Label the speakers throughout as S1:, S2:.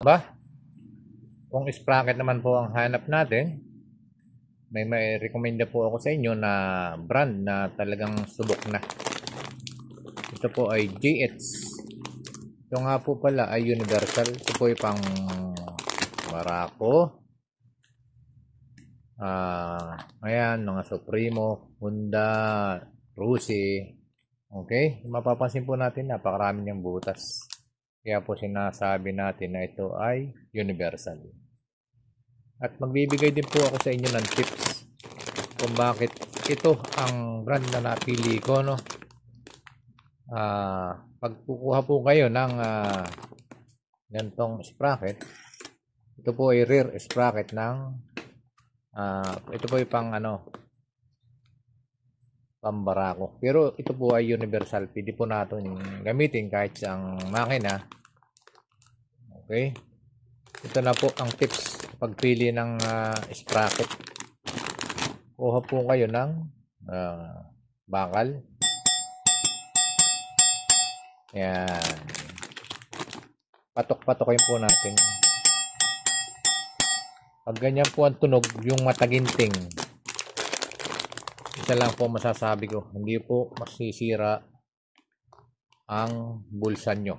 S1: Ba? Kung sprocket naman po ang hanap natin, may recommenda po ako sa inyo na brand na talagang subok na. Ito po ay GH. Ito nga po pala ay universal. Ito po ay pang Barako. Ayan, mga Supremo, Honda, Rusi. Okay? Mapapansin po natin, napakarami niyang butas. Kaya po sinasabi natin na ito ay universal. At magbibigay din po ako sa inyo ng tips kung bakit ito ang brand na napili ko, no? Pag kukuha po kayo ng ganitong sprocket, ito po ay rear sprocket ng ito po ay pang pambarako. Pero ito po ay universal. Pwede po natin gamitin kahit sa makina. Okay? Ito na po ang tips pagpili ng sprocket. Kuha po kayo ng bakal. Yan. Patok-patokin po natin. Pag ganyan po ang tunog, yung mataginting, isa lang po masasabi ko, hindi po masisira ang bulsa nyo.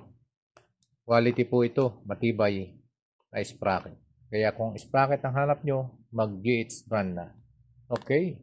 S1: Quality po ito, matibay na sprocket. Kaya kung sprocket ang hanap nyo, mag-GH brand na. Okay?